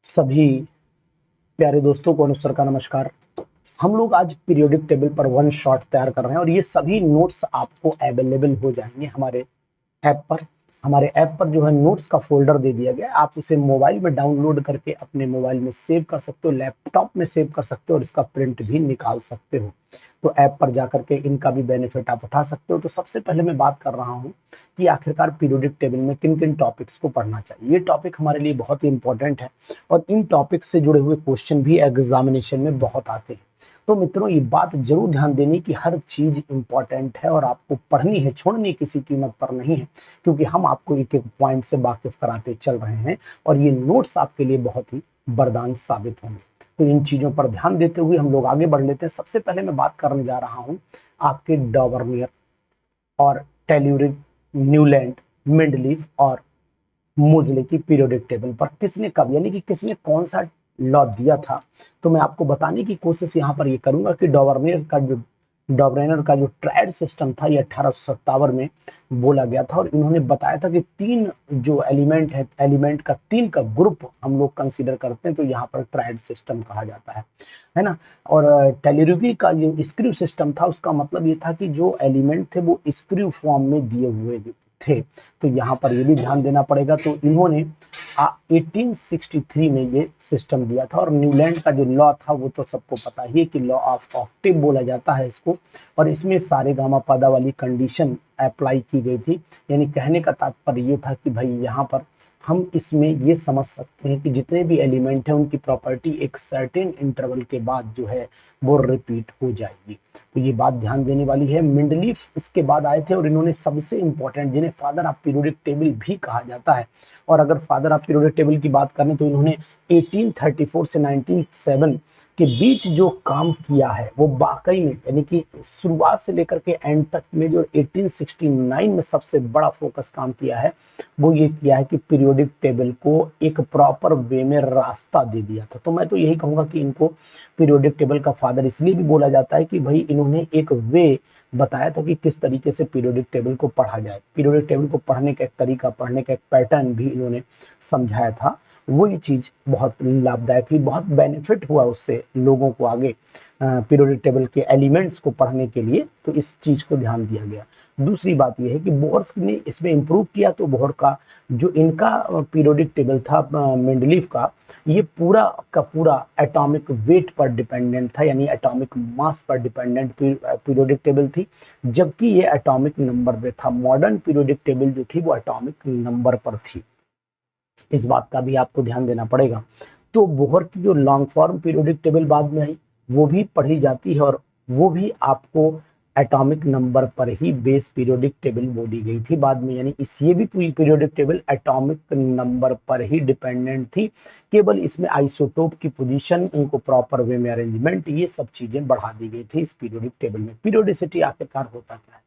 सभी प्यारे दोस्तों को अनुसर का नमस्कार। हम लोग आज पीरियोडिक टेबल पर वन शॉट तैयार कर रहे हैं और ये सभी नोट्स आपको अवेलेबल हो जाएंगे हमारे ऐप पर। हमारे ऐप पर जो है नोट्स का फोल्डर दे दिया गया है, आप उसे मोबाइल में डाउनलोड करके अपने मोबाइल में सेव कर सकते हो, लैपटॉप में सेव कर सकते हो और इसका प्रिंट भी निकाल सकते हो। तो ऐप पर जाकर के इनका भी बेनिफिट आप उठा सकते हो। तो सबसे पहले मैं बात कर रहा हूँ कि आखिरकार पीरियोडिक टेबल में किन किन टॉपिक्स को पढ़ना चाहिए। ये टॉपिक हमारे लिए बहुत ही इंपॉर्टेंट है और इन टॉपिक से जुड़े हुए क्वेश्चन भी एग्जामिनेशन में बहुत आते हैं। तो मित्रों, ये बात जरूर ध्यान देनी कि हर चीज इंपॉर्टेंट है और आपको पढ़नी है, छोड़नी किसी कीमत पर नहीं है, क्योंकि हम आपको एक एक पॉइंट से वाकिफ कराते चल रहे हैं और ये नोट्स आपके लिए बहुत ही वरदान साबित होंगे। तो इन चीजों पर ध्यान देते हुए हम लोग आगे बढ़ लेते हैं। सबसे पहले मैं बात करने जा रहा हूं आपके डॉबरनियर और टेल्यूरिक, न्यूलैंड, मेंडलीफ और मोजले की पीरियोडिक टेबल पर किसने कब, यानी कि किसने कौन सा लॉ दिया था। तो मैं आपको बताने की कोशिश यहाँ पर ये करूंगा कि डॉबरेनर का जो ट्रायड सिस्टम था ये 1857 में बोला गया था और इन्होंने बताया था कि तीन जो एलिमेंट का तीन का ग्रुप हम लोग कंसीडर करते हैं, तो यहाँ पर ट्रायड सिस्टम कहा जाता है ना। और टेल्यूरी का जो स्क्रू सिस्टम था उसका मतलब ये था कि जो एलिमेंट थे वो स्क्रू फॉर्म में दिए हुए थे। तो यहाँ पर ये भी ध्यान देना पड़ेगा। तो इन्होंने 1863 में ये सिस्टम दिया था और न्यूलैंड का जो लॉ था वो तो सबको पता ही है कि लॉ ऑफ ऑक्टेव बोला जाता है इसको, और इसमें सारे गामा पदा वाली कंडीशन अप्लाई की गई थी। यानी कहने का तात्पर्य ये था कि भाई यहाँ पर हम इसमें ये समझ सकते हैं कि जितने भी एलिमेंट हैं उनकी प्रॉपर्टी एक सर्टेन इंटरवल के बाद जो है वो रिपीट हो जाएगी। तो ये बात ध्यान देने वाली है। मेंडलीफ इसके बाद आए थे और इन्होंने सबसे इंपॉर्टेंट, जिन्हें फादर ऑफ पीरियोडिक टेबल भी कहा जाता है, और अगर फादर ऑफ पीरियोडिक टेबल की बात करें तो इन्होंने 1834 से 1907 के बीच जो काम किया है वो वाकई में, यानी कि शुरुआत से लेकर के एंड तक में जो 1869 में सबसे बड़ा फोकस काम किया है वो ये किया है कि पीरियोडिक टेबल को एक प्रॉपर वे में रास्ता दे दिया था। तो मैं तो यही कहूंगा कि इनको पीरियोडिक टेबल का फादर इसलिए भी बोला जाता है कि भाई इन्होंने एक वे बताया था कि किस तरीके से पीरियोडिक टेबल को पढ़ा जाए। पीरियोडिक टेबल को पढ़ने का एक तरीका, पढ़ने का एक पैटर्न भी इन्होंने समझाया था। वही चीज बहुत लाभदायक हुई, बहुत बेनिफिट हुआ उससे लोगों को आगे पीरियोडिक टेबल के एलिमेंट्स को पढ़ने के लिए। तो इस चीज को ध्यान दिया गया। दूसरी बात यह है कि बोहर्स ने इसमें इंप्रूव किया। तो बोहर का जो इनका पीरियोडिक टेबल था मेंडलीफ का, ये पूरा का पूरा एटॉमिक वेट पर डिपेंडेंट था, यानी एटॉमिक मास पर डिपेंडेंट पीरियोडिक टेबल थी, जबकि ये एटॉमिक नंबर पे था। मॉडर्न पीरियोडिक टेबल जो थी वो एटॉमिक नंबर पर थी। इस बात का भी आपको ध्यान देना पड़ेगा। तो बोहर की जो लॉन्ग फॉर्म पीरियोडिक टेबल बाद में आई वो भी पढ़ी जाती है और वो भी आपको एटॉमिक नंबर पर ही बेस पीरियोडिक टेबल बोली गई थी बाद में, यानी इस ये भी पूरी पीरियोडिक टेबल एटॉमिक नंबर पर ही डिपेंडेंट थी। केवल इसमें आइसोटोप की पोजीशन, उनको प्रॉपर वे में अरेंजमेंट, ये सब चीजें बढ़ा दी गई थी इस पीरियोडिक टेबल में। पीरियोडिसिटी आखिरकार होता क्या है?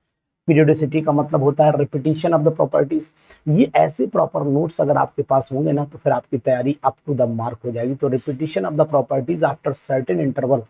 पीरियोडिसिटी का मतलब होता है रिपीटिशन ऑफ द प्रॉपर्टीज। ये ऐसे प्रॉपर नोट्स अगर आपके पास होंगे ना तो फिर आपकी तैयारी अप टू द मार्क हो जाएगी। तो repetition of the properties after certain interval,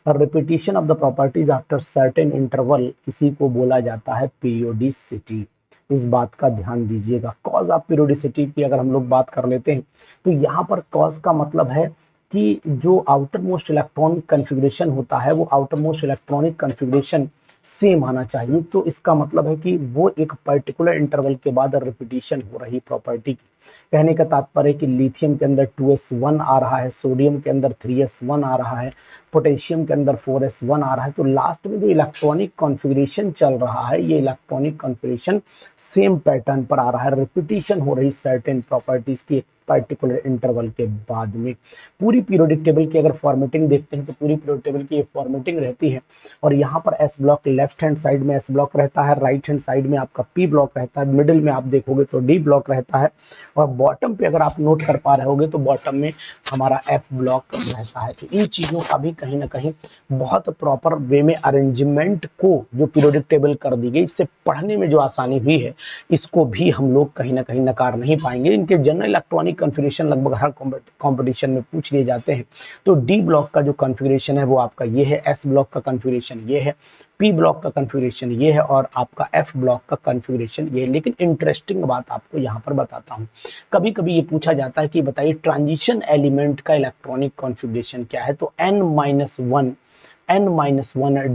repetition of the properties after certain interval, इसी को बोला जाता है पीरियोडिसिटी। इस बात का ध्यान दीजिएगा। कॉज ऑफ पीरियोडिसिटी की अगर हम लोग बात कर लेते हैं तो यहाँ पर कॉज का मतलब है कि जो आउटर मोस्ट इलेक्ट्रॉनिक कन्फिग्रेशन होता है वो outer most electronic configuration same आना चाहिए। तो इसका मतलब है कि वो एक पर्टिकुलर इंटरवल के बाद रिपीटिशन हो रही प्रॉपर्टी की। कहने का तात्पर्य है कि लिथियम के अंदर 2s1 आ रहा है, सोडियम के अंदर 3s1 आ रहा है, पोटेशियम के अंदर 4s1 आ रहा है। तो लास्ट में जो इलेक्ट्रॉनिक कॉन्फ़िगरेशन चल रहा है ये इलेक्ट्रॉनिक कॉन्फ़िगरेशन सेम पैटर्न पर आ रहा है, रिपीटिशन हो रही सर्टेन प्रॉपर्टीज की पर्टिकुलर इंटरवल के बाद में। पूरी पीरियोडिक टेबल की अगर फॉर्मेटिंग देखते हैं तो पूरी पीरियोडिक टेबल की फॉर्मेटिंग रहती है और यहाँ पर S block left hand side में एस ब्लॉक रहता है, राइट हैंड साइड में आपका पी ब्लॉक रहता है, मिडिल में आप देखोगे तो डी ब्लॉक रहता है और बॉटम पे अगर आप नोट कर पा रहे होगे तो बॉटम में हमारा एफ ब्लॉक रहता है। तो इन चीजों का भी कहीं ना कहीं बहुत प्रॉपर वे में अरेंजमेंट को जो पीरियोडिक टेबल कर दी गई, इससे पढ़ने में जो आसानी हुई है इसको भी हम लोग कहीं ना कहीं नकार नहीं पाएंगे। इनके जनरल इलेक्ट्रॉनिक कॉन्फ़िगरेशन लगभग हर कंपटीशन में पूछ लिए जाते हैं। तो डी ब्लॉक का जो कॉन्फ़िगरेशन है वो आपका ये है, एस ब्लॉक का कॉन्फ़िगरेशन ये है, पी ब्लॉक का कॉन्फ़िगरेशन ये है और आपका एफ ब्लॉक का कॉन्फ़िगरेशन ये है। लेकिन इंटरेस्टिंग बात आपको यहाँ पर बताता हूँ, कभी कभी ये पूछा जाता है कि बताइए ट्रांजिशन एलिमेंट का इलेक्ट्रॉनिक कॉन्फ़िगरेशन क्या है, तो n-1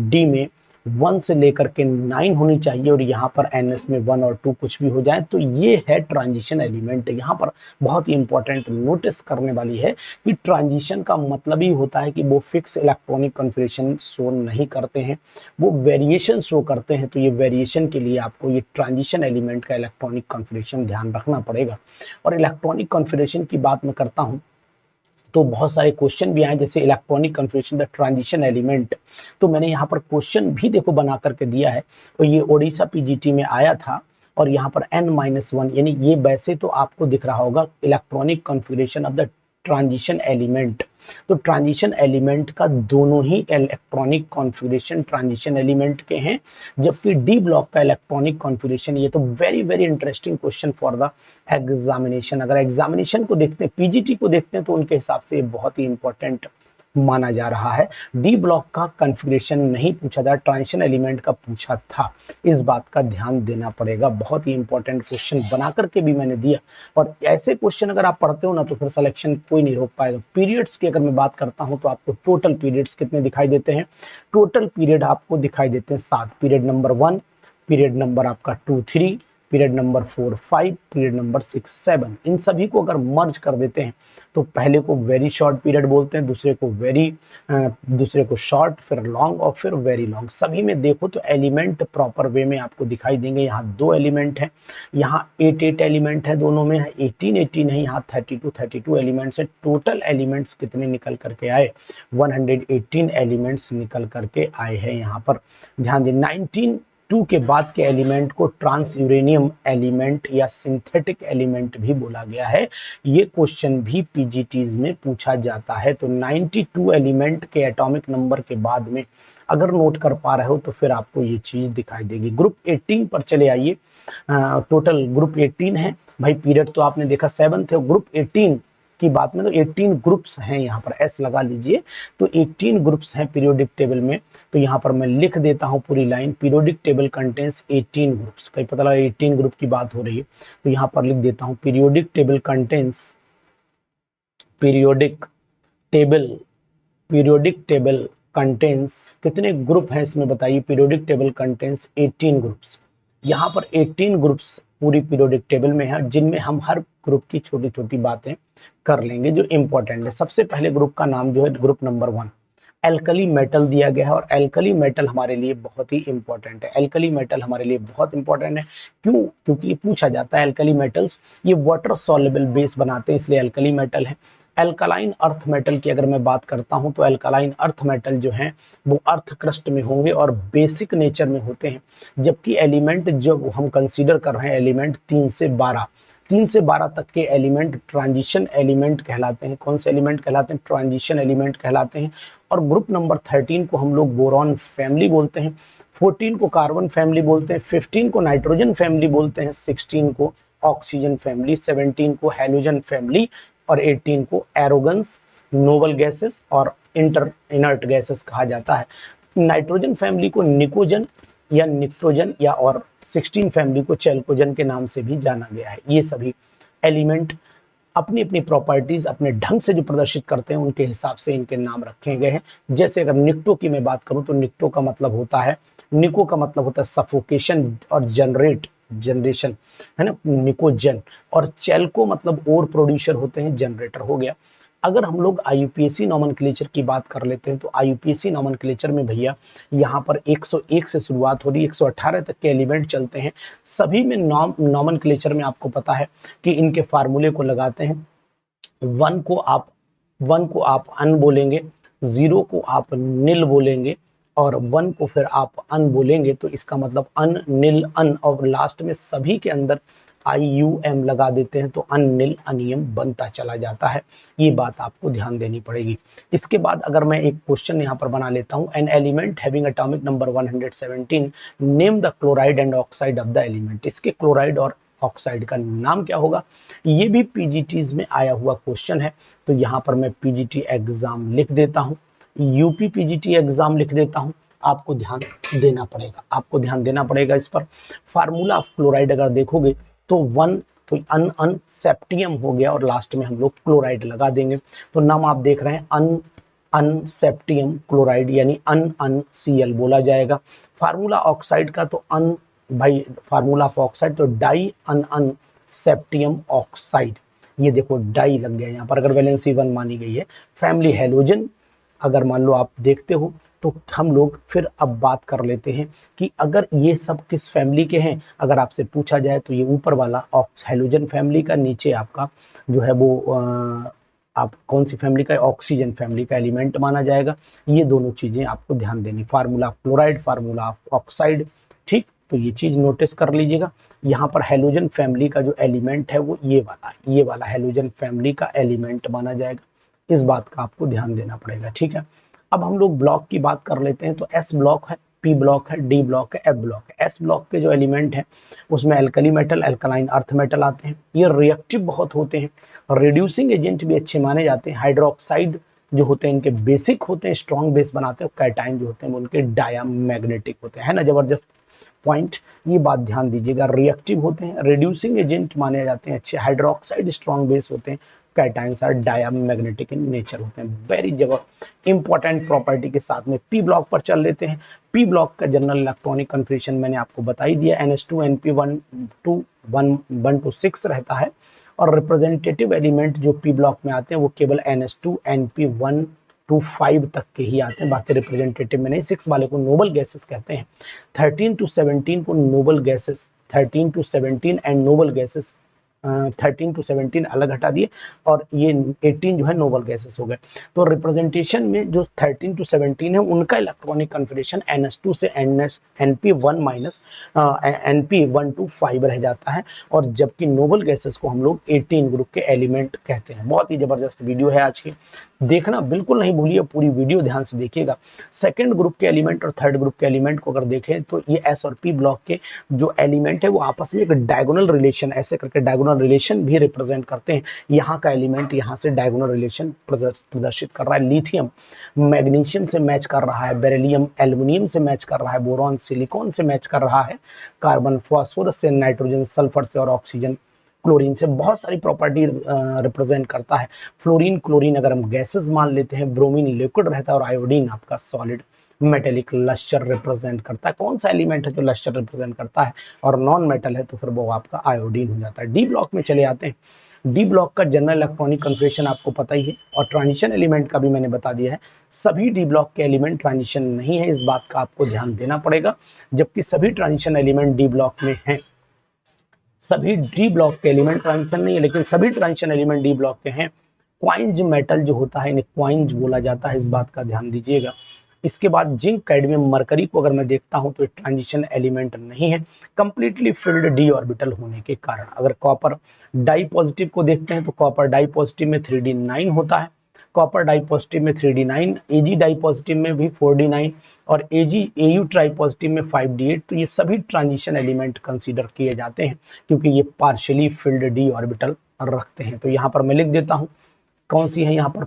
डी में 1 से लेकर के 9 होनी चाहिए और यहाँ पर ns में 1 और 2 कुछ भी हो जाए तो ये है ट्रांजिशन एलिमेंट। यहाँ पर बहुत ही इंपॉर्टेंट नोटिस करने वाली है कि ट्रांजिशन का मतलब ही होता है कि वो फिक्स इलेक्ट्रॉनिक कॉन्फ़िगरेशन शो नहीं करते हैं, वो वेरिएशन शो करते हैं। तो ये वेरिएशन के लिए आपको ये ट्रांजिशन एलिमेंट का इलेक्ट्रॉनिक कॉन्फ़िगरेशन ध्यान रखना पड़ेगा। और इलेक्ट्रॉनिक कॉन्फ़िगरेशन की बात मैं करता हूँ तो बहुत सारे क्वेश्चन भी आए, जैसे electronic configuration the transition element, तो मैंने यहाँ पर क्वेश्चन भी देखो बना करके दिया है और ये ओडिशा पीजीटी में आया था। और यहाँ पर n-1 यानी ये वैसे तो आपको दिख रहा होगा electronic configuration of the transition element, तो ट्रांजिशन एलिमेंट का दोनों ही इलेक्ट्रॉनिक कॉन्फ़िगरेशन ट्रांजिशन एलिमेंट के हैं, जबकि डी ब्लॉक का इलेक्ट्रॉनिक कॉन्फ़िगरेशन, ये तो very very interesting question for the examination. अगर एग्जामिनेशन को देखते हैं, पीजीटी को देखते हैं तो उनके हिसाब से ये बहुत ही इंपॉर्टेंट माना जा रहा है। डी ब्लॉक का कॉन्फ़िगरेशन नहीं पूछा था, ट्रांजिशन एलिमेंट का पूछा था, इस बात का ध्यान देना पड़ेगा। बहुत ही इंपॉर्टेंट क्वेश्चन बना करके भी मैंने दिया और ऐसे क्वेश्चन अगर आप पढ़ते हो ना तो फिर सिलेक्शन कोई नहीं रोक पाएगा। पीरियड्स की अगर मैं बात करता हूं तो आपको टोटल पीरियड्स कितने दिखाई देते हैं, टोटल पीरियड आपको दिखाई देते हैं 7। पीरियड नंबर 1, पीरियड नंबर आपका 2 3, पीरियड नंबर 4 5, पीरियड नंबर 6 7, इन सभी को अगर मर्ज कर देते हैं तो पहले को वेरी शॉर्ट पीरियड बोलते हैं, दूसरे को शॉर्ट, फिर लॉन्ग और फिर वेरी लॉन्ग। सभी में देखो तो एलिमेंट प्रॉपर वे में आपको दिखाई देंगे। यहाँ 2 एलिमेंट है, यहाँ 8 एलिमेंट है, दोनों में 18 है, यहाँ 32 एलिमेंट्स है। टोटल एलिमेंट्स कितने निकल करके आए, 118 एलिमेंट्स निकल करके आए हैं। यहाँ पर ध्यान दें 19 के बाद के एलिमेंट को ट्रांस यूरेनियम एलिमेंट या सिंथेटिक एलिमेंट भी बोला गया है। ये क्वेश्चन भी पीजीटीज में पूछा जाता है। तो 92 एलिमेंट के एटॉमिक नंबर के बाद में अगर नोट कर पा रहे हो तो फिर आपको ये चीज दिखाई देगी। ग्रुप 18 पर चले आइए। टोटल ग्रुप 18 है भाई, पीरियड तो आपने देखा 7 थे, ग्रुप 18 की बात में तो 18 ग्रुप्स हैं, यहाँ पर एस लगा लीजिए। तो 18 ग्रुप्स हैं पीरियोडिक टेबल में। तो यहाँ पर मैं लिख देता हूँ पूरी line, periodic table contains 18 groups. कहीं पता लगा 18 ग्रुप की बात हो रही है तो यहाँ पर लिख देता हूँ periodic table contains, periodic table contains कितने ग्रुप हैं इसमें बताइए। Periodic table contains 18 groups. यहाँ पर 18 ग्रुप्स पूरी पीरियोडिक टेबल में है, जिनमें हम हर ग्रुप की छोटी छोटी बातें कर लेंगे जो इंपॉर्टेंट है। सबसे पहले ग्रुप का नाम जो है ग्रुप नंबर 1 एल्कली मेटल दिया गया है और एल्कली मेटल हमारे लिए बहुत ही इंपॉर्टेंट है। एल्कली मेटल हमारे लिए बहुत इंपॉर्टेंट है, क्यों? क्योंकि ये पूछा जाता है एल्कली मेटल्स ये वाटर सॉल्युबल बेस बनाते हैं, इसलिए एल्कली मेटल है। एल्कलाइन अर्थ मेटल की अगर मैं बात करता हूं तो एल्कलाइन अर्थ मेटल जो हैं वो अर्थ क्रस्ट में होंगे और बेसिक नेचर में होते हैं। जबकि एलिमेंट जो हम कंसीडर कर रहे हैं एलिमेंट 3 से 12 तक के एलिमेंट ट्रांजिशन एलिमेंट कहलाते हैं। कौन से एलिमेंट कहलाते हैं? ट्रांजिशन एलिमेंट कहलाते हैं। और ग्रुप नंबर 13 को हम लोग बोरॉन फैमिली बोलते हैं, 14 को कार्बन फैमिली बोलते हैं, 15 को नाइट्रोजन फैमिली बोलते हैं, 16 को ऑक्सीजन फैमिली, 17 को हैलोजन फैमिली और 18 को एरोगन्स, नोबल गैसेस और इनर्ट गैसेस कहा जाता है। नाइट्रोजन फैमिली को निकोजन या निट्रोजन या और 16 फैमिली को चैल्कोजन के नाम से भी जाना गया है। ये सभी एलिमेंट अपनी अपनी प्रॉपर्टीज अपने ढंग से जो प्रदर्शित करते हैं उनके हिसाब से इनके नाम रखे गए हैं। जैसे अगर निक्टो की मैं बात करूं तो निक्टो का मतलब होता है, निको का मतलब होता है सफोकेशन और जनरेशन है ना, निकोजन। और चैल्को मतलब और प्रोड्यूसर होते हैं, जनरेटर हो गया। अगर हम लोग आईयूपीएसी नॉमेनक्लेचर की बात कर लेते हैं तो आईयूपीएसी नॉमेनक्लेचर में भैया यहाँ पर 101 से शुरुआत हो रही है, 118 तक के एलिमेंट चलते हैं। सभी में नॉमेनक्लेचर में आपको पता है कि इनके फार्मूले को लगाते हैं। 1 को आप अन बोलेंगे, 0 को आप नील बोलेंगे और 1 को फिर आप अन बोलेंगे, तो इसका मतलब अन नील अन, और लास्ट में सभी के अंदर IUM लगा देते हैं तो अनिल अनियम बनता चला जाता है। ये बात आपको ध्यान देनी पड़ेगी। इसके बाद अगर मैं एक क्वेश्चन यहाँ पर बना लेता हूँ, an element having atomic number 117 name the chloride and oxide of the element. इसके क्लोराइड और ऑक्साइड का नाम क्या होगा? ये भी पीजीटीज में आया हुआ क्वेश्चन है। तो यहाँ पर मैं पीजीटी एग्जाम लिख देता हूँ, यूपी पीजीटी एग्जाम लिख देता हूँ आपको ध्यान देना पड़ेगा, आपको ध्यान देना पड़ेगा इस पर। फार्मूला ऑफ क्लोराइड अगर देखोगे तो वन तो अन सेप्टियम हो गया और लास्ट में हम लोग क्लोराइड लगा देंगे। तो नाम आप देख रहे हैं अनसेप्टियम क्लोराइड यानी NaCl बोला जाएगा। फार्मूला ऑक्साइड का तो भाई फार्मूला ऑफ ऑक्साइड तो डाई अनसेप्टियम ऑक्साइड, ये देखो डाई लग गया यहाँ पर अगर वैलेंसी 1 मानी गई है। फैमिली हेलोजन अगर मान लो आप देखते हो तो हम लोग फिर अब बात कर लेते हैं कि अगर ये सब किस फैमिली के हैं। अगर आपसे पूछा जाए तो ये ऊपर वाला हेलोजन फैमिली का, नीचे आपका जो है वो आप कौन सी फैमिली का, ऑक्सीजन फैमिली का एलिमेंट माना जाएगा। ये दोनों चीजें आपको ध्यान देनी, formula of chloride, formula of oxide, ठीक। तो ये चीज नोटिस कर लीजिएगा। यहाँ पर हेलोजन फैमिली का जो एलिमेंट है वो ये वाला हेलोजन फैमिली का एलिमेंट माना जाएगा। इस बात का आपको ध्यान देना पड़ेगा, ठीक है। अब हम लोग ब्लॉक की बात कर लेते हैं। तो एस ब्लॉक है, पी ब्लॉक है, डी ब्लॉक है, एफ ब्लॉक है। एस ब्लॉक के जो एलिमेंट है उसमें alkali metal, alkaline earth metal आते हैं। ये रिएक्टिव बहुत होते हैं, रिड्यूसिंग एजेंट भी अच्छे माने जाते हैं। हाइड्रोक्साइड जो होते हैं इनके बेसिक होते हैं, स्ट्रॉन्ग बेस बनाते हैं। कैटाइन जो होते हैं उनके डायमैग्नेटिक होते हैं, है ना, जबरदस्त पॉइंट। ये बात ध्यान दीजिएगा, रिएक्टिव होते हैं, रिड्यूसिंग एजेंट माने जाते हैं अच्छे। हाइड्रोक्साइड स्ट्रॉन्ग बेस होते हैं, cations are diamagnetic in nature होते हैं। वेरी जबरदस्त इंपॉर्टेंट प्रॉपर्टी के साथ में पी ब्लॉक पर चल लेते हैं। पी ब्लॉक का जनरल इलेक्ट्रॉनिक कन्फिग्रेशन मैंने आपको बता ही दिया, NH2 NP 1 to 6 रहता है। और रिप्रेजेंटेटिव एलिमेंट जो पी ब्लॉक में आते हैं वो केवल NH2 NP 1 to 5 तक के ही आते हैं, बाकी रिप्रेजेंटेटिव में नहीं। 6 वाले को नोबल गैसेस कहते हैं। 13 to 17 को noble gases, 13 to 17 and noble gases, 13 to 17 अलग हटा दिए और ये 18 जो है नोबल गैसेस हो गए। तो रिप्रेजेंटेशन में जो 13 to 17 है उनका इलेक्ट्रॉनिक कन्फिग्रेशन NH2 से NP1 माइनस NP1 to 5 रह जाता है। और जबकि नोबल गैसेस को हम लोग 18 ग्रुप के एलिमेंट कहते हैं। बहुत ही जबरदस्त वीडियो है आज की, देखना बिल्कुल नहीं भूलिए, पूरी वीडियो ध्यान से देखिएगा। सेकंड ग्रुप के एलिमेंट और थर्ड ग्रुप के एलिमेंट को अगर देखें तो ये एस और पी ब्लॉक के जो एलिमेंट है वो आपस में एक डायगोनल रिलेशन, ऐसे करके डायगोनल रिलेशन भी रिप्रेजेंट करते हैं। यहाँ का एलिमेंट यहाँ से डायगोनल रिलेशन प्रदर्शित कर रहा है। लिथियम मैग्नीशियम से मैच कर रहा है, बेरिलियम एल्युमिनियम से मैच कर रहा है, बोरॉन सिलिकॉन से मैच कर रहा है, कार्बन फास्फोरस से, नाइट्रोजन सल्फर से और ऑक्सीजन क्लोरीन से। बहुत सारी प्रॉपर्टी रिप्रेजेंट करता है। फ्लोरीन क्लोरीन अगर हम गैसेस मान लेते हैं, ब्रोमीन लिक्विड रहता है और आयोडीन आपका सॉलिड मेटेलिक लश्चर रिप्रेजेंट करता है। कौन सा एलिमेंट है जो लश्चर रिप्रेजेंट करता है और नॉन मेटल है तो फिर वो आपका आयोडीन हो जाता है। डी ब्लॉक में चले आते हैं। डी ब्लॉक का जनरल इलेक्ट्रॉनिक कन्फिग्रेशन आपको पता ही है और ट्रांजिशन एलिमेंट का भी मैंने बता दिया है। सभी डी ब्लॉक के एलिमेंट ट्रांजिशन नहीं है, इस बात का आपको ध्यान देना पड़ेगा। जबकि सभी ट्रांजिशन एलिमेंट डी ब्लॉक में हैं। सभी डी ब्लॉक के एलिमेंट ट्रांजिशन नहीं है लेकिन सभी ट्रांजिशन एलिमेंट डी ब्लॉक के हैं। क्वाइंज मेटल जो होता है इन्हें क्वाइंज बोला जाता है, इस बात का ध्यान दीजिएगा। इसके बाद जिंक, कैडमियम, मरकरी को अगर मैं देखता हूं तो ट्रांजिशन एलिमेंट नहीं है, कंप्लीटली फिल्ड डी ऑर्बिटल होने के कारण। अगर कॉपर डाई पॉजिटिव को देखते हैं तो कॉपर डाई पॉजिटिव में 3d9 होता है, कॉपर डाई पॉजिटिव में 3d9, एजी डाई पॉजिटिव में भी 4d9 और AU ट्राई पॉजिटिव में 5d8। तो ये सभी ट्रांजिशन एलिमेंट कंसीडर किए जाते हैं क्योंकि ये पार्शियली फिल्ड डी ऑर्बिटल रखते हैं। तो यहाँ पर मैं लिख देता हूँ कौन सी है यहाँ पर,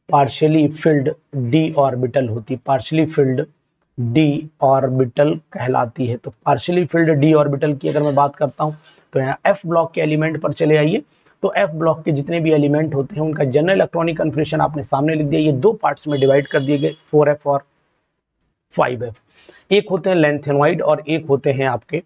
पार्शियली फिल्ड डी ऑर्बिटल होती, पार्शियली फिल्ड डी ऑर्बिटल कहलाती है। तो पार्शियली फिल्ड डी ऑर्बिटल की अगर मैं बात करता हूं तो यहाँ एफ ब्लॉक के एलिमेंट पर चले आइए। तो एफ ब्लॉक के जितने भी एलिमेंट होते हैं उनका जनरल इलेक्ट्रॉनिक कन्फिग्रेशन आपने सामने लिख दिया। ये दो पार्ट्स में डिवाइड कर दिए गए, 4f और 5f। एक होते हैं लेंथेनॉइड और एक होते हैं आपके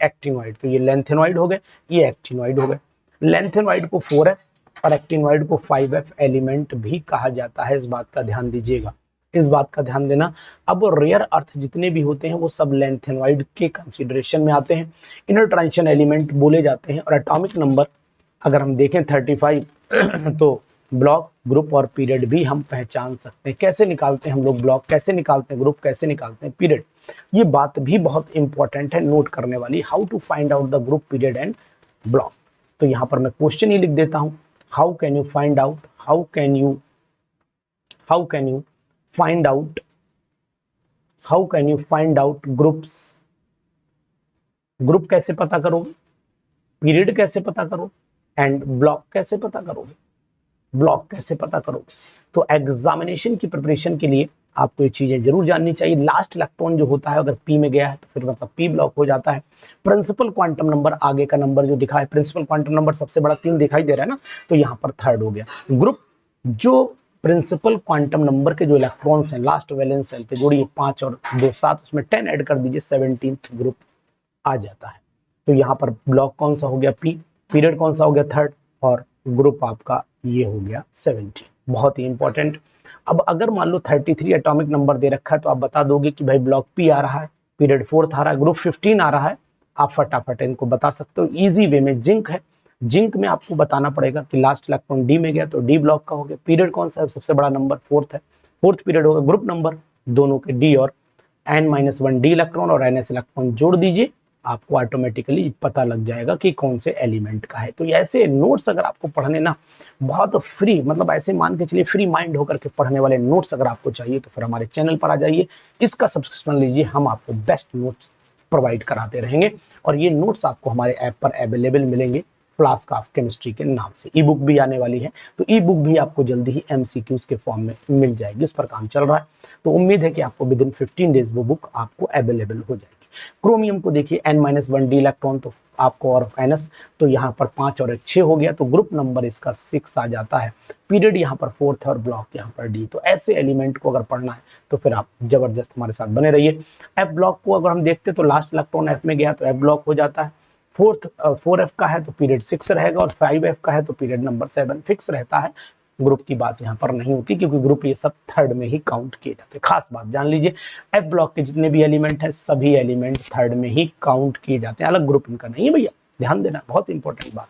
एक्टिनॉइड। तो ये लेंथेनॉइड हो गए, ये एक्टिनॉइड हो गए। लेंथेनॉइड को 4f और एक्टिनॉइड को 5f एलिमेंट भी कहा जाता है, इस बात का ध्यान दीजिएगा, इस बात का ध्यान देना। अब रेयर अर्थ जितने भी होते हैं वो सब लेंथेनॉइड के कंसीडरेशन में आते हैं, इनर ट्रांजिशन एलिमेंट बोले जाते हैं। और एटॉमिक नंबर अगर हम देखें 35 तो ब्लॉक, ग्रुप और पीरियड भी हम पहचान सकते हैं। कैसे निकालते हैं हम लोग ब्लॉक, कैसे निकालते हैं ग्रुप, कैसे निकालते हैं पीरियड, ये बात भी बहुत इंपॉर्टेंट है नोट करने वाली। How to find out the group, period and block. तो यहाँ पर मैं क्वेश्चन ही लिख देता हूँ, how can you find out, how can you find out groups. Group कैसे पता करोगे, पीरियड कैसे पता करोगे एंड ब्लॉक कैसे पता करोगे। ब्लॉक कैसे पता करोगे? तो एग्जामिनेशन की प्रिपरेशन के लिए आपको ये चीजें जरूर जाननी चाहिए। लास्ट इलेक्ट्रॉन जो होता है अगर पी में गया है तो फिर मतलब पी ब्लॉक हो जाता है। प्रिंसिपल क्वांटम नंबर, आगे का नंबर जो दिखा है प्रिंसिपल क्वांटम नंबर सबसे बड़ा 3 दिखाई दे रहा है ना, तो यहाँ पर थर्ड हो गया। ग्रुप, जो प्रिंसिपल क्वांटम नंबर के जो इलेक्ट्रॉन्स हैं लास्ट वैलेंस शेल के जोड़िए 5 और 2 7, उसमें 10 ऐड कर दीजिए, 17th ग्रुप आ जाता है। तो यहाँ पर ब्लॉक कौन सा हो गया? पी, पीरियड कौन सा हो गया? थर्ड, और ग्रुप आपका ये हो गया 17। बहुत ही इंपॉर्टेंट। अब अगर मान लो 33 एटॉमिक नंबर दे रखा है तो आप बता दोगे कि भाई ब्लॉक पी आ रहा है, पीरियड 4th आ रहा है, ग्रुप 15 आ रहा है, आप फटाफट इनको बता सकते हो इजी वे में। जिंक है, जिंक में आपको बताना पड़ेगा कि लास्ट इलेक्ट्रॉन डी में गया तो डी ब्लॉक का हो गया। पीरियड कौन सा है? सबसे बड़ा नंबर 4th है, 4th पीरियड होगा। ग्रुप नंबर दोनों के डी और n-1 डी इलेक्ट्रॉन और ns इलेक्ट्रॉन जोड़ दीजिए, आपको ऑटोमेटिकली पता लग जाएगा कि कौन से एलिमेंट का है। तो ऐसे नोट्स अगर आपको पढ़ने ना बहुत फ्री, मतलब ऐसे मान के चलिए फ्री माइंड होकर के पढ़ने वाले नोट्स अगर आपको चाहिए तो फिर हमारे चैनल पर आ जाइए, इसका सब्सक्रिप्शन लीजिए, हम आपको बेस्ट नोट्स प्रोवाइड कराते रहेंगे। और ये नोट्स आपको हमारे ऐप पर अवेलेबल मिलेंगे फ्लास्क ऑफ केमिस्ट्री के नाम से। ई बुक भी आने वाली है, तो ई बुक भी आपको जल्दी ही MCQs के फॉर्म में मिल जाएगी, उस पर काम चल रहा है। तो उम्मीद है कि आपको विद इन 15 डेज वो बुक आपको अवेलेबल हो जाएगी। क्रोमियम को देखिए n-1 डी इलेक्ट्रॉन, तो आपको और NS, तो यहाँ पर 5 और 6 हो गया, तो ग्रुप नंबर इसका 6 आ जाता है। पीरियड यहाँ पर 4th और ब्लॉक यहाँ पर डी। तो ऐसे एलिमेंट को अगर पढ़ना है तो फिर आप जबरदस्त हमारे साथ बने रहिए। एफ ब्लॉक को अगर हम देखते तो लास्ट इलेक्ट्रॉन एफ में गया तो एफ ब्लॉक हो जाता है। 4F का है तो पीरियड 6 रहेगा, और 5F का है तो पीरियड नंबर 7 फिक्स रहता है। ग्रुप की बात यहाँ पर नहीं होती क्योंकि ग्रुप ये सब थर्ड में ही काउंट किए जाते हैं। खास बात जान लीजिए, एफ ब्लॉक के जितने भी एलिमेंट हैं सभी एलिमेंट थर्ड में ही काउंट किए जाते हैं, अलग ग्रुप इनका नहीं है भैया, ध्यान देना, बहुत इंपॉर्टेंट बात।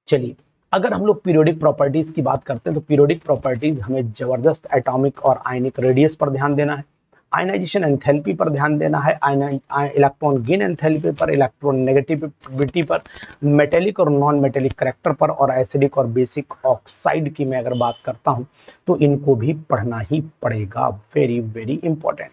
चलिए, अगर हम लोग पीरियोडिक प्रॉपर्टीज की बात करते हैं तो पीरियोडिक प्रॉपर्टीज हमें जबरदस्त एटॉमिक और आयनिक रेडियस पर ध्यान देना है, आयनाइजेशन एंथैल्पी पर ध्यान देना है, इलेक्ट्रॉन गेन एंथैल्पी पर, इलेक्ट्रॉन नेगेटिविटी पर, मेटेलिक और नॉन मेटेलिक करैक्टर पर, और एसिडिक और बेसिक ऑक्साइड की मैं अगर बात करता हूं तो इनको भी पढ़ना ही पड़ेगा। Very very important.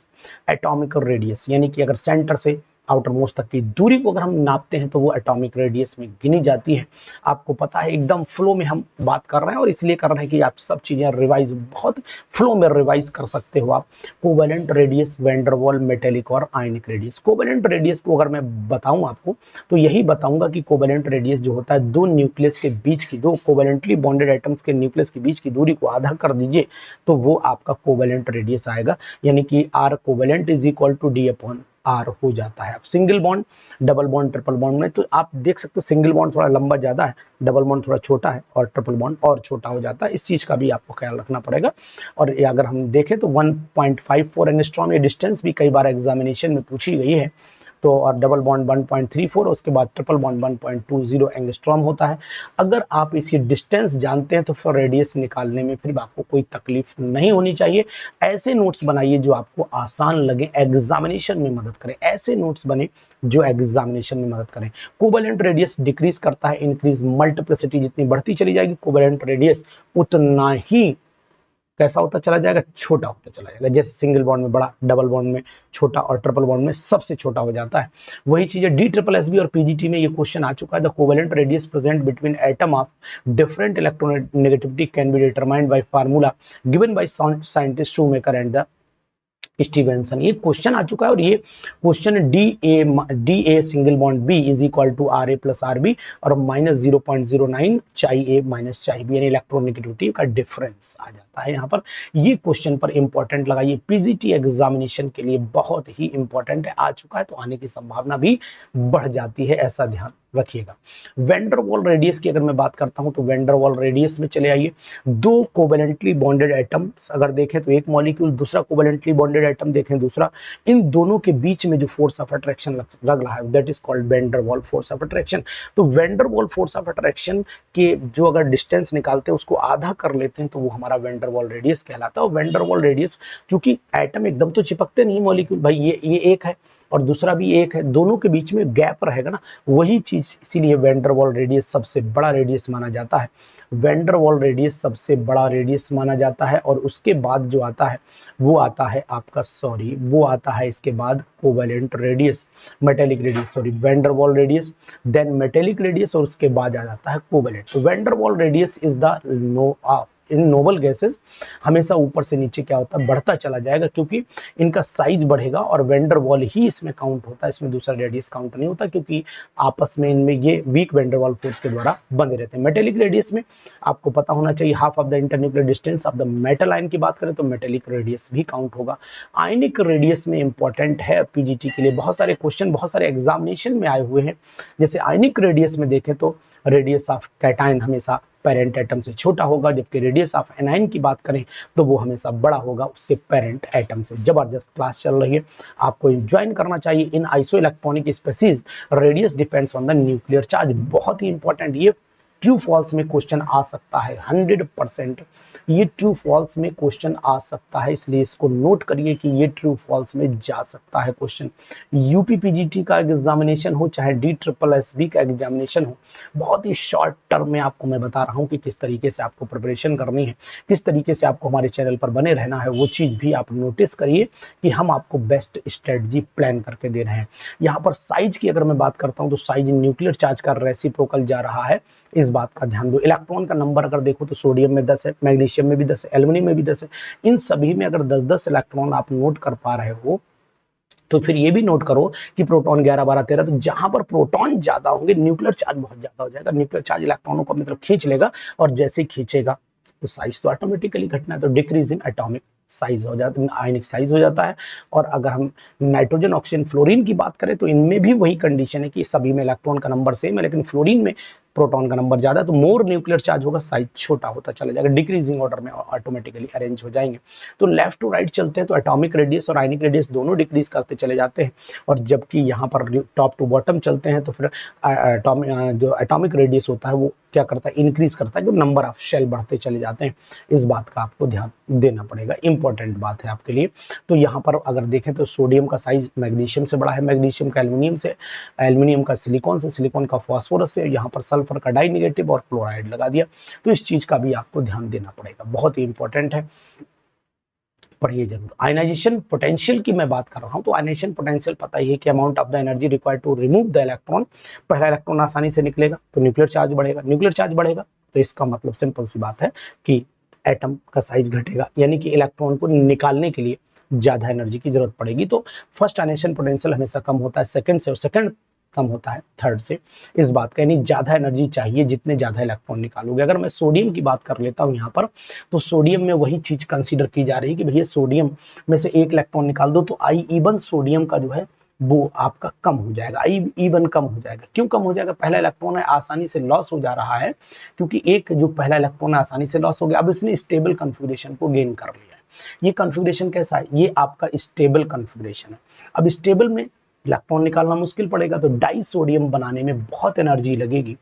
एटॉमिक और रेडियस, यानी कि अगर सेंटर से आउटर मोस्ट तक की दूरी को अगर हम नापते हैं तो वो एटॉमिक रेडियस में गिनी जाती है। आपको पता है एकदम फ्लो में हम बात कर रहे हैं, और इसलिए कर रहे हैं कि आप सब चीजें रिवाइज बहुत फ्लो में रिवाइज कर सकते हो आप। कोवेलेंट रेडियस, वैन डर वाल, मेटेलिक और आयनिक रेडियस। कोवेलेंट रेडियस को अगर मैं बताऊं आपको तो यही बताऊंगा कि कोवेलेंट रेडियस जो होता है दो न्यूक्लियस के बीच की, दो कोवेलेंटली बॉन्डेड एटम्स के न्यूक्लियस के बीच की दूरी को आधा कर दीजिए तो वो आपका कोवेलेंट रेडियस आएगा, यानी कि R covalent is equal to D upon R हो जाता है। अब single bond, double bond, triple bond में तो आप देख सकते हो सिंगल बॉन्ड थोड़ा लंबा ज्यादा है, डबल बॉन्ड थोड़ा छोटा है, और ट्रिपल बॉन्ड और छोटा हो जाता है। इस चीज का भी आपको ख्याल रखना पड़ेगा। और अगर हम देखें तो 1.54 एंगस्ट्रॉम, ये डिस्टेंस भी कई बार एग्जामिनेशन में पूछी गई है। तो और डबल बॉन्ड 1.34, उसके बाद ट्रिपल बॉन्ड 1.20 एंगस्ट्रॉम होता है। अगर आप इसी डिस्टेंस जानते हैं तो फिर रेडियस निकालने में फिर आपको कोई तकलीफ नहीं होनी चाहिए। ऐसे नोट्स बनाइए जो आपको आसान लगे, एग्जामिनेशन में मदद करें, ऐसे नोट्स बने जो एग्जामिनेशन में मदद करें। कोवेलेंट रेडियस डिक्रीज करता है, इंक्रीज मल्टीप्लिसिटी जितनी बढ़ती चली जाएगी कोवेलेंट रेडियस उतना ही कैसा होता चला जाएगा, छोटा होता चला जाएगा। जैसे सिंगल बॉन्ड में बड़ा, डबल बॉन्ड में छोटा, और ट्रिपल बॉन्ड में सबसे छोटा हो जाता है। वही चीज है DSSB और PGT में ये क्वेश्चन आ चुका है। The covalent radius present between atom of different electronegativity can be determined by formula given by scientist Schomaker and the Stevenson. ये क्वेश्चन आ चुका है, और ये question D A single bond B is equal to RA plus RB और minus 0.09 chi A minus chi B, यानी electronegativity का difference आ जाता है यहाँ पर। ये क्वेश्चन पर इंपॉर्टेंट लगाइए, PGT एग्जामिनेशन के लिए बहुत ही इंपॉर्टेंट है, आ चुका है तो आने की संभावना भी बढ़ जाती है, ऐसा ध्यान रखिएगा। वैन डर वाल रेडियस की अगर मैं बात करता हूं तो वैन डर वाल रेडियस में चले आइए। दो कोवेलेंटली बॉन्डेड एटम्स अगर देखें तो एक मॉलिक्यूल, दूसरा कोवेलेंटली बॉन्डेड एटम देखें दूसरा, इन दोनों के बीच में जो फोर्स ऑफ अट्रैक्शन लग रहा है that is called van der Waals force of attraction. तो van der Waals force of attraction के जो अगर डिस्टेंस निकालते हैं उसको आधा कर लेते हैं तो वो हमारा वैन डर वाल रेडियस कहलाता है। और वैन डर वाल रेडियस, क्योंकि एटम एकदम तो चिपकते नहीं मॉलिक्यूल भाई, ये एक है और दूसरा भी एक है, दोनों के बीच में गैप रहेगा ना, वही चीज, इसीलिए वैन डर वाल रेडियस सबसे बड़ा रेडियस माना जाता है। वैन डर वाल रेडियस सबसे बड़ा रेडियस माना जाता है। और उसके बाद जो आता है वो आता है आपका, सॉरी, वो आता है इसके बाद covalent radius, metallic radius, sorry, van der Waals radius, then metallic radius, और उसके बाद आ जाता है कोवेलेंट। तो van der Waals radius is the in noble gases हमेशा ऊपर से नीचे क्या होता है, बढ़ता चला जाएगा, क्योंकि इनका साइज बढ़ेगा और वैन डर वाल ही इसमें काउंट होता है, इसमें दूसरा रेडियस काउंट नहीं होता, क्योंकि आपस में इनमें ये week van der Waals force के द्वारा बंधे रहते हैं। मेटेलिक रेडियस में आपको पता होना चाहिए half of the internuclear distance of the metal ion की बात करें तो मेटेलिक रेडियस भी काउंट होगा। आयनिक रेडियस में इंपॉर्टेंट है पीजीटी के लिए, बहुत सारे क्वेश्चन बहुत सारे एग्जामिनेशन में आए हुए हैं। जैसे आयनिक रेडियस में देखें तो रेडियस ऑफ कैटायन हमेशा पेरेंट एटम से छोटा होगा, जबकि रेडियस ऑफ एनायन की बात करें तो वो हमेशा बड़ा होगा उसके पेरेंट एटम से। जबरदस्त क्लास चल रही है, आपको ज्वाइन करना चाहिए। In isoelectronic species radius depends on the nuclear charge, बहुत ही इंपॉर्टेंट, ये ट्रू फॉल्स में क्वेश्चन आ सकता है 100%, ये ट्रू फॉल्स में क्वेश्चन आ सकता है, इसलिए इसको नोट करिए कि ये ट्रू फॉल्स में जा सकता है क्वेश्चन। यूपीपीजीटी का एग्जामिनेशन हो चाहे DSSB का एग्जामिनेशन हो, बहुत ही शॉर्ट टर्म में आपको मैं बता रहा हूं कि किस तरीके से आपको प्रिपरेशन करनी है, किस तरीके से आपको हमारे चैनल पर बने रहना है, वो चीज भी आप नोटिस करिए कि हम आपको बेस्ट स्ट्रेटजी प्लान करके दे रहे हैं। यहाँ पर साइज की अगर मैं बात करता हूँ तो साइज न्यूक्लियर चार्ज का रेसिप्रोकल जा रहा है, इस बात का ध्यान दो। इलेक्ट्रॉन का नंबर अगर देखो तो सोडियम में 10 है, मैग्नीशियम में भी 10 है, एल्युमिनियम में भी 10 है, इन सभी में अगर 10-10 इलेक्ट्रॉन आप नोट कर पा रहे हो तो फिर ये भी नोट करो कि प्रोटॉन 11, 12, 13, तो जहां पर प्रोटॉन ज्यादा होंगे न्यूक्लियर चार्ज बहुत ज्यादा हो जाएगा, न्यूक्लियर चार्ज इलेक्ट्रॉनों को अपनी तरफ खींच लेगा, और जैसे ही खींचेगा तो साइज तो ऑटोमेटिकली घटना है, तो डिक्रीज इन एटॉमिक साइज हो जाता है, आयनिक साइज हो जाता है। और अगर हम नाइट्रोजन, ऑक्सीजन, फ्लोरीन की बात करें तो इनमें भी वही कंडीशन है कि सभी में इलेक्ट्रॉन का नंबर सेम है, लेकिन फ्लोरीन में प्रोटॉन का नंबर ज्यादा है, तो मोर न्यूक्लियर चार्ज होगा, साइज छोटा होता चला जाएगा, डिक्रीजिंग ऑर्डर में ऑटोमेटिकली अरेंज हो जाएंगे। तो लेफ्ट टू राइट चलते हैं तो एटॉमिक रेडियस और आयनिक रेडियस दोनों डिक्रीज करते चले जाते हैं, और जबकि यहाँ पर टॉप टू बॉटम चलते हैं तो फिर जो एटॉमिक रेडियस होता है वो क्या करता है, इंक्रीज करता है, जो नंबर ऑफ शेल बढ़ते चले जाते हैं। इस बात का आपको ध्यान देना पड़ेगा, इंपॉर्टेंट बात है आपके लिए। तो यहाँ पर अगर देखें तो सोडियम का साइज मैग्नीशियम से बड़ा है, मैग्नीशियम का एल्युमिनियम से, एल्युमिनियम का सिलिकॉन से, सिलिकॉन का फास्फोरस से, यहाँ पर सल्फर का डाई नेगेटिव और क्लोराइड लगा दिया। तो इस चीज का भी आपको ध्यान देना पड़ेगा, बहुत ही इंपॉर्टेंट है, पढ़िए जरूर। आयनाइजेशन पोटेंशियल की मैं बात कर रहा हूं तो आयनाइजेशन पोटेंशियल पता ही है कि amount of the energy required to remove the electron, पहला इलेक्ट्रॉन आसानी से निकलेगा तो न्यूक्लियर चार्ज बढ़ेगा, न्यूक्लियर चार्ज बढ़ेगा तो इसका मतलब सिंपल सी बात है कि एटम का साइज घटेगा, यानी कि इलेक्ट्रॉन को निकालने के लिए ज्यादा एनर्जी की जरूरत पड़ेगी। तो फर्स्ट आयनाइजेशन पोटेंशियल हमेशा कम होता है सेकंड से, और सेकंड कम होता है थर्ड से, इस बात का, यानी ज्यादा एनर्जी चाहिए जितने ज्यादा इलेक्ट्रॉन निकालोगे। अगर मैं सोडियम की बात कर लेता हूं यहाँ पर, तो सोडियम में वही चीज कंसीडर की जा रही है कि भैया सोडियम में से एक इलेक्ट्रॉन निकाल दो तो आई इवन सोडियम का जो है वो आपका कम हो जाएगा, आई इवन कम हो जाएगा। क्यों कम हो जाएगा, पहला इलेक्ट्रॉन है आसानी से लॉस हो जा रहा है, क्योंकि एक जो पहला इलेक्ट्रॉन आसानी से लॉस हो गया, अब इसने स्टेबल कन्फिगरेशन को गेन कर लिया है। ये कन्फिगरेशन कैसा है, ये आपका स्टेबल कन्फिगरेशन है। अब स्टेबल में इलेक्ट्रॉन निकालना मुश्किल पड़ेगा, तो डाई सोडियम बनाने में बहुत एनर्जी लगेगी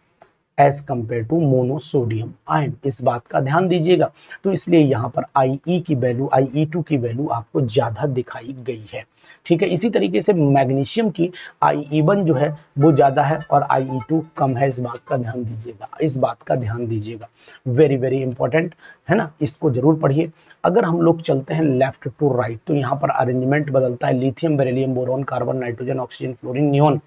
as compare to monosodium ion, इस बात का ध्यान दीजिएगा। तो इसलिए यहाँ पर IE की वैल्यू, IE2 की वैल्यू आपको ज्यादा दिखाई गई है, ठीक है। इसी तरीके से मैग्नीशियम की IE1 जो है वो ज्यादा है और IE2 कम है, इस बात का ध्यान दीजिएगा, इस बात का ध्यान दीजिएगा, वेरी वेरी इंपॉर्टेंट है ना, इसको जरूर पढ़िए। अगर हम लोग चलते हैं लेफ्ट टू राइट तो यहाँ पर अरेंजमेंट बदलता है, lithium, beryllium, boron, carbon, nitrogen, oxygen, fluorine, neon.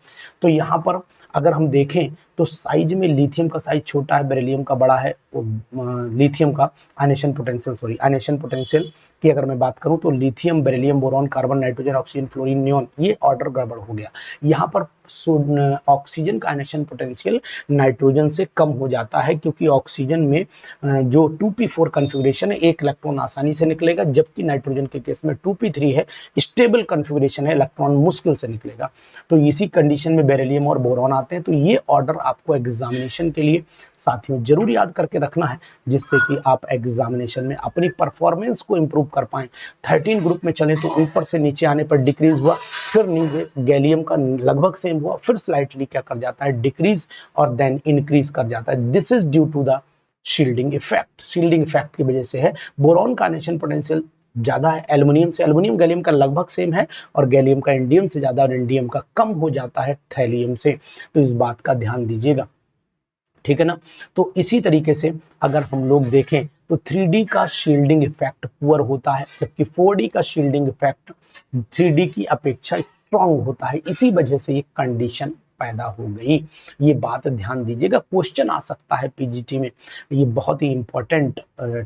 तो यहाँ पर अगर हम देखें तो साइज में लिथियम का साइज छोटा है, बेरिलियम का बड़ा है, लिथियम का ionisation potential, sorry ionisation potential की अगर मैं बात करूं तो lithium, beryllium, boron, carbon, nitrogen, oxygen, fluorine, neon, ये ऑर्डर गड़बड़ हो गया। यहाँ पर ऑक्सीजन का आयनेशन पोटेंशियल नाइट्रोजन से कम हो जाता है, क्योंकि ऑक्सीजन में जो 2p4 कॉन्फ़िगरेशन है, एक इलेक्ट्रॉन आसानी से निकलेगा, जबकि नाइट्रोजन के केस में 2p3 है, स्टेबल कॉन्फ़िगरेशन है, इलेक्ट्रॉन मुश्किल से निकलेगा। तो इसी कंडीशन में बेरिलियम और बोरॉन आते हैं। तो ये ऑर्डर आपको एग्जामिनेशन के लिए साथियों जरूर याद करके रखना है, जिससे कि आप एग्जामिनेशन में अपनी परफॉर्मेंस को इंप्रूव कर पाएं। 13 ग्रुप में चले तो ऊपर से नीचे आने पर डिक्रीज हुआ, फिर नीचे गैलियम का लगभग सेम हुआ, फिर स्लाइटली क्या कर जाता है, डिक्रीज और देन इंक्रीज कर जाता है। This is due to the shielding effect, shielding effect की वजह से है। बोरॉन का आयनेशन पोटेंशियल ज्यादा है एल्युमिनियम से, एल्युमिनियम गैलियम का लगभग सेम है, और गैलियम का इंडियम से ज्यादा और इंडियम का कम हो जाता है थैलियम से। तो इस बात का ध्यान दीजिएगा, ठीक है ना। तो इसी तरीके से अगर हम लोग देखें तो 3D का शील्डिंग इफेक्ट पुअर होता है, जबकि 4D का शील्डिंग इफेक्ट 3D की अपेक्षा स्ट्रांग होता है। इसी वजह से ये कंडीशन पैदा हो गई। ये बात ध्यान दीजिएगा, क्वेश्चन आ सकता है पीजीटी में। ये बहुत ही इंपॉर्टेंट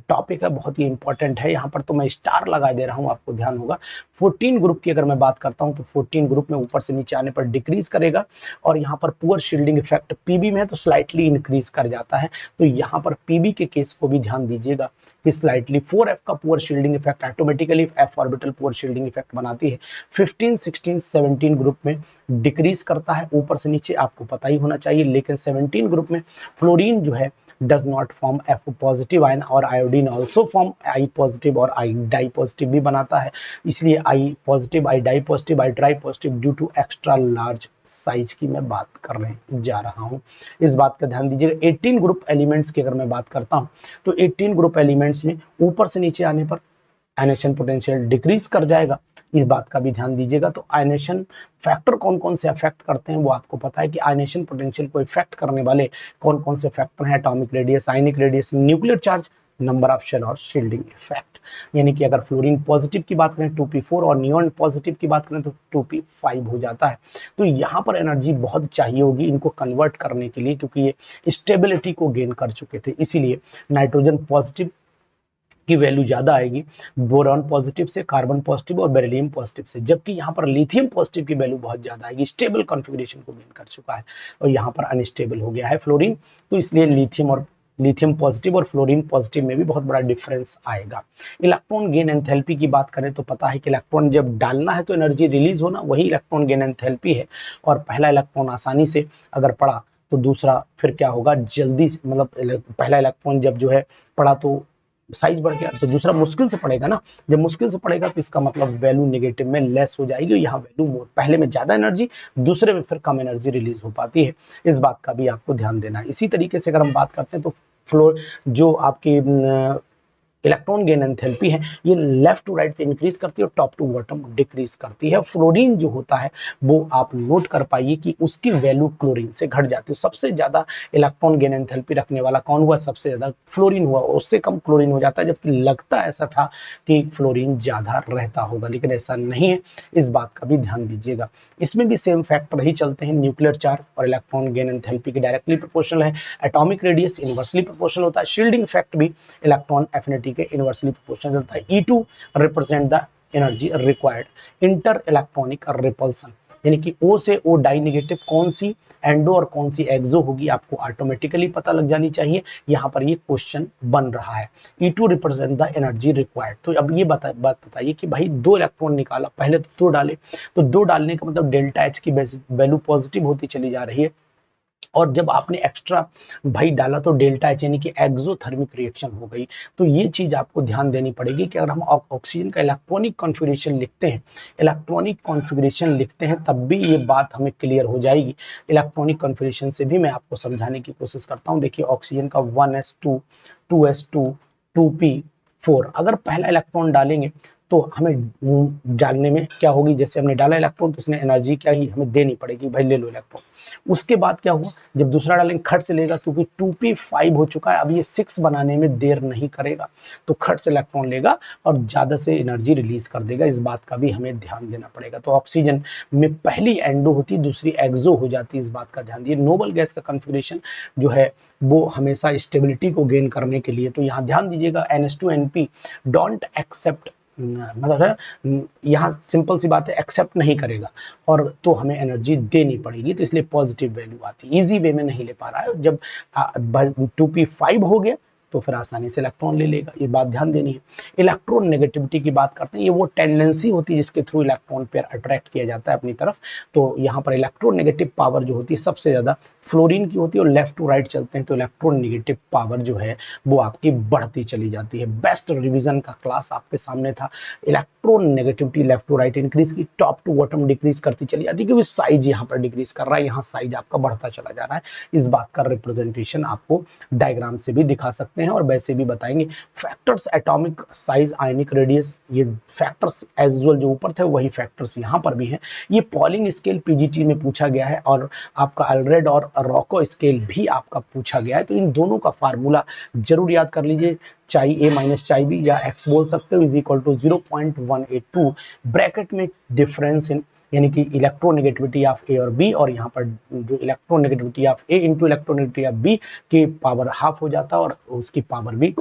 टॉपिक है, बहुत ही इंपॉर्टेंट है। यहाँ पर तो मैं स्टार लगा दे रहा हूँ, आपको ध्यान होगा। 14 ग्रुप की अगर मैं बात करता हूँ तो 14 ग्रुप में ऊपर से नीचे आने पर डिक्रीज करेगा, और यहाँ पर पुअर शील्डिंग इफेक्ट पीबी में है तो स्लाइटली इंक्रीज कर जाता है। तो यहाँ पर पीबी के केस को भी ध्यान दीजिएगा कि स्लाइटली 4f का poor shielding effect automatically f orbital poor shielding effect बनाती है। 15, 16, 17 ग्रुप में डिक्रीज करता है, ऊपर से नीचे आपको पता ही होना चाहिए। लेकिन 17 ग्रुप में फ्लोरीन जो है does not form F positive ion, और iodine also form I positive और I डाई पॉजिटिव भी बनाता है। इसलिए I positive, I di positive, I tri positive due to extra large size की मैं बात करने जा रहा हूं। इस बात का ध्यान दीजिएगा। 18 ग्रुप एलिमेंट्स की अगर मैं बात करता हूं तो 18 ग्रुप एलिमेंट्स में ऊपर से नीचे आने पर आयनेशन पोटेंशियल डिक्रीज कर जाएगा। इस बात का भी ध्यान दीजिएगा। तो आयनेशन फैक्टर कौन कौन से अफेक्ट करते हैं वो आपको पता है कि आयनेशन पोटेंशियल को इफेक्ट करने वाले कौन कौन से फैक्टर हैं। Atomic radius, ionic radius, nuclear charge, number of shell और शील्डिंग इफेक्ट। यानी कि अगर फ्लोरीन पॉजिटिव की बात करें 2p4 और नियॉन पॉजिटिव की बात करें तो 2p5 हो जाता है। तो यहाँ पर एनर्जी बहुत चाहिए होगी इनको कन्वर्ट करने के लिए, क्योंकि ये स्टेबिलिटी को गेन कर चुके थे। इसीलिए नाइट्रोजन पॉजिटिव की वैल्यू ज्यादा आएगी बोरॉन पॉजिटिव से, कार्बन पॉजिटिव और बेरिलियम पॉजिटिव से, जबकि यहाँ पर लिथियम पॉजिटिव की वैल्यू बहुत ज्यादा आएगी। स्टेबल कॉन्फ़िगरेशन को गेन कर चुका है और यहाँ पर अनस्टेबल हो गया है फ्लोरीन। तो इसलिए लिथियम पॉजिटिव और फ्लोरीन पॉजिटिव में भी बहुत बड़ा डिफरेंस आएगा। इलेक्ट्रॉन गेन एंथैल्पी की बात करें तो पता है कि इलेक्ट्रॉन जब डालना है तो एनर्जी रिलीज होना, वही इलेक्ट्रॉन गेन एंथैल्पी है। और पहला इलेक्ट्रॉन आसानी से अगर पड़ा तो दूसरा फिर क्या होगा, जल्दी से, मतलब पहला इलेक्ट्रॉन जब जो है पड़ा तो साइज बढ़ गया, तो दूसरा मुश्किल से पड़ेगा ना। जब मुश्किल से पड़ेगा तो इसका मतलब वैल्यू नेगेटिव में लेस हो जाएगी, यहाँ वैल्यू मोर, पहले में ज्यादा एनर्जी, दूसरे में फिर कम एनर्जी रिलीज हो पाती है। इस बात का भी आपको ध्यान देना है। इसी तरीके से अगर हम बात करते हैं तो फ्लोर जो आपकी इलेक्ट्रॉन गेन एंथैल्पी है ये लेफ्ट टू राइट से इंक्रीज करती है और टॉप टू बॉटम डिक्रीज करती है। फ्लोरीन जो होता है वो आप नोट कर पाइए कि उसकी वैल्यू क्लोरीन से घट जाती है। सबसे ज्यादा इलेक्ट्रॉन गेन एंथैल्पी रखने वाला कौन हुआ, सबसे ज्यादा फ्लोरीन हुआ, उससे कम क्लोरीन हो जाता है। जबकि लगता ऐसा था कि फ्लोरीन ज्यादा रहता होगा, लेकिन ऐसा नहीं है। इस बात का भी ध्यान दीजिएगा। इसमें भी सेम फैक्टर ही चलते हैं, न्यूक्लियर चार्ज और इलेक्ट्रॉन गेन एंथैल्पी की डायरेक्टली प्रोपोर्शनल है। एटॉमिक रेडियस इनवर्सली प्रोपोर्शनल होता है। शील्डिंग इफेक्ट भी इलेक्ट्रॉन एफिनिटी के इनवर्सली प्रोपोर्शनल चलता है। E2 represent the energy required inter electronic repulsion, यानी कि O से O डाई नेगेटिव कौन सी एंडो और कौन सी एक्सो होगी आपको ऑटोमेटिकली पता लग जानी चाहिए। यहाँ पर ये क्वेश्चन बन रहा है। E2 represent the energy required. तो अब ये बात बताइए कि भाई 2 इलेक्ट्रॉन निकाला, पहले तो 2 डाले, तो 2 डालने का मतलब डेल्टा H की वैल्यू पॉजिटिव होती चली जा रही है, और जब आपने एक्स्ट्रा भाई डाला तो डेल्टा एच यानी कि एक्सोथर्मिक रिएक्शन हो गई। तो ये चीज आपको ध्यान देनी पड़ेगी कि अगर हम ऑक्सीजन का इलेक्ट्रॉनिक कॉन्फ़िगरेशन लिखते हैं तब भी ये बात हमें क्लियर हो जाएगी। इलेक्ट्रॉनिक कॉन्फ़िगरेशन से भी मैं आपको समझाने की कोशिश करता हूँ। देखिए ऑक्सीजन का 1s2 2s2 2p4, अगर पहला इलेक्ट्रॉन डालेंगे तो हमें डालने में क्या होगी, जैसे हमने डाला इलेक्ट्रॉन तो उसने एनर्जी क्या ही हमें देनी पड़ेगी, भाई ले लो इलेक्ट्रॉन। उसके बाद क्या हुआ, जब दूसरा डालेंगे खट से लेगा, क्योंकि 2p5 हो चुका है, अब ये 6 बनाने में देर नहीं करेगा, तो खट से इलेक्ट्रॉन लेगा और ज्यादा से एनर्जी रिलीज कर देगा। इस बात का भी हमें ध्यान देना पड़ेगा। तो ऑक्सीजन में पहली एंडो होती, दूसरी एक्सो हो जाती, इस बात का ध्यान दिए। नोबल गैस का कॉन्फ़िगरेशन जो है वो हमेशा स्टेबिलिटी को गेन करने के लिए, तो यहाँ ध्यान दीजिएगा NH2NP डोंट एक्सेप्ट, मतलब है यहाँ सिंपल सी बात है, एक्सेप्ट नहीं करेगा और तो हमें एनर्जी देनी पड़ेगी, तो इसलिए पॉजिटिव वैल्यू आती है। इजी वे में नहीं ले पा रहा है, जब 2p5 हो गया तो फिर आसानी से इलेक्ट्रॉन ले लेगा, ये बात ध्यान देनी है। इलेक्ट्रॉन नेगेटिविटी की बात करते हैं, ये वो टेंडेंसी होती है जिसके थ्रू इलेक्ट्रॉन पेयर अट्रैक्ट किया जाता है अपनी तरफ। तो यहाँ पर इलेक्ट्रॉन नेगेटिव पावर जो होती है सबसे ज्यादा फ्लोरीन की होती है और लेफ्ट टू राइट चलते हैं तो इलेक्ट्रोनेगेटिव पावर जो है वो आपकी बढ़ती चली जाती है। बेस्ट रिवीजन का क्लास आपके सामने था। Electronegativity left to right increase की, टॉप टू बॉटम डिक्रीज करती चली जाती है, क्योंकि साइज यहाँ पर डिक्रीज कर रहा है, यहाँ साइज आपका बढ़ता चला जा रहा है। इस बात का रिप्रेजेंटेशन आपको डायग्राम से भी दिखा सकते हैं और वैसे भी बताएंगे। Factors atomic size, ionic radius, ये फैक्टर्स एज यूजुअल जो ऊपर थे वही फैक्टर्स यहाँ पर भी हैं। ये पॉलिंग स्केल पीजीटी में पूछा गया है और आपका अल्रेड और रॉको स्केल भी आपका पूछा गया है, तो इन दोनों का फार्मूला जरूर याद कर लीजिए। चाई ए माइनस चाई बी या एक्स बोल सकते हो, इज इक्वल टू 0.182 ब्रैकेट में डिफरेंस इन, यानी कि इलेक्ट्रोनेगेटिविटी ऑफ ए और बी, और यहाँ पर जो electronegativity of A into electronegativity of B की पावर हाफ हो जाता है और उसकी पावर भी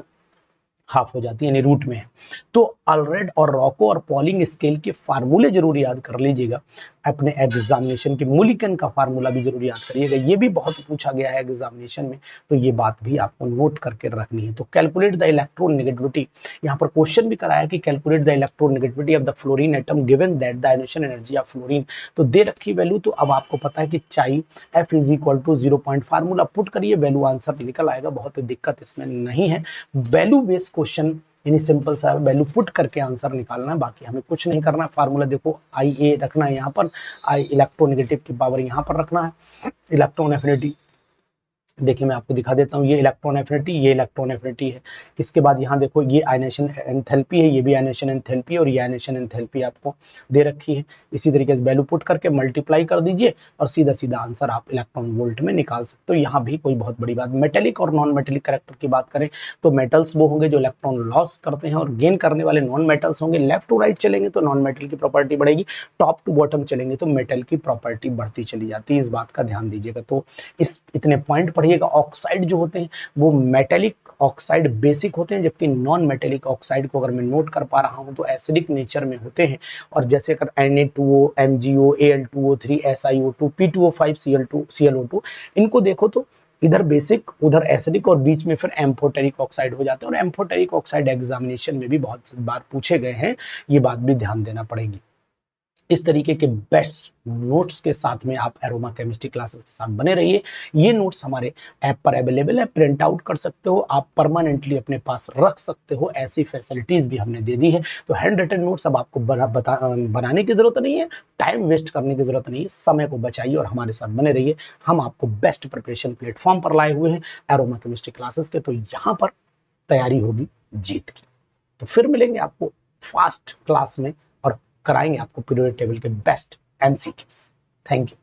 हाफ हो जाती है, यानी रूट में है। तो अल्रेड और रॉको और पॉलिंग स्केल के फार्मूले जरूर याद कर लीजिएगा। अपने एग्जामिनेशन के मूलिकन का फार्मूला भी जरूर याद करिएगा, ये भी बहुत पूछा गया है एग्जामिनेशन में, तो ये बात भी आपको नोट करके रखनी है। तो कैलकुलेट द इलेक्ट्रोनेगेटिविटी, यहाँ पर क्वेश्चन भी कराया कि calculate the electronegativity of the fluorine atom given that the ionisation energy of fluorine, तो दे रखी वैल्यू, तो अब आपको पता है कि chi F is equal to 0. Formula put करिए, वैल्यू आंसर निकल आएगा, बहुत दिक्कत इसमें नहीं है। वैल्यू बेस्ड क्वेश्चन, यानी सिंपल सा वैल्यू पुट करके आंसर निकालना है, बाकी हमें कुछ नहीं करना। फार्मूला देखो, आई ए रखना है यहाँ पर, आई इलेक्ट्रोनेगेटिव की पावर यहाँ पर रखना है, इलेक्ट्रॉन एफिनिटी देखिए मैं आपको दिखा देता हूँ, ये इलेक्ट्रॉन एफिनिटी, ये इलेक्ट्रॉन एफिनिटी है। इसके बाद यहाँ देखो ये आयनेशन एंथैल्पी है, ये भी आयनेशन एंथैल्पी है और ये आयनेशन एंथैल्पी आपको दे रखी है। इसी तरीके से वैल्यू पुट करके मल्टीप्लाई कर दीजिए और सीधा सीधा आंसर आप इलेक्ट्रॉन वोल्ट में निकाल सकते हो। यहाँ भी कोई बहुत बड़ी बात, मेटेलिक और नॉन मेटेलिक कैरेक्टर की बात करें तो मेटल्स वो होंगे जो इलेक्ट्रॉन लॉस करते हैं और गेन करने वाले नॉन मेटल्स होंगे। लेफ्ट टू राइट चलेंगे तो नॉन मेटल की प्रॉपर्टी बढ़ेगी, टॉप टू बॉटम चलेंगे तो मेटल की प्रॉपर्टी बढ़ती चली जाती है, इस बात का ध्यान दीजिएगा। तो इस इतने पॉइंट पढ़िएगा। ऑक्साइड जो होते हैं वो मेटेलिक ऑक्साइड बेसिक होते हैं, जबकि नॉन मेटेलिक ऑक्साइड को अगर मैं नोट कर पा रहा हूं तो एसिडिक नेचर में होते हैं। और जैसे अगर Na2O, MgO, Al2O3, SiO2, P2O5, Cl2, ClO2, इनको देखो तो इधर बेसिक उधर एसिडिक और बीच में फिर एम्फोटेरिक ऑक्साइड हो जाते हैं, और एम्फोटेरिक ऑक्साइड एग्जामिनेशन में भी बहुत बार पूछे गए हैं, ये बात भी ध्यान देना पड़ेगी। इस तरीके के बेस्ट नोट्स के साथ में आप एरोमा केमिस्ट्री क्लासेस के साथ बने रहिए। ये नोट्स हमारे ऐप पर अवेलेबल है, प्रिंट आउट कर सकते हो, आप परमानेंटली अपने पास रख सकते हो, ऐसी फैसिलिटीज भी हमने दे दी है। तो हैंड रिटन नोट्स अब आपको बनाने की जरूरत नहीं है, टाइम वेस्ट करने की जरूरत नहीं है, समय को बचाइए और हमारे साथ बने रहिए। हम आपको बेस्ट प्रिपरेशन प्लेटफॉर्म पर लाए हुए हैं एरोमा केमिस्ट्री क्लासेस के, तो यहाँ पर तैयारी होगी जीत की। तो फिर मिलेंगे आपको फास्ट क्लास में और कराएंगे आपको पीरियोडिक टेबल के बेस्ट एमसीक्यूज। Thank you.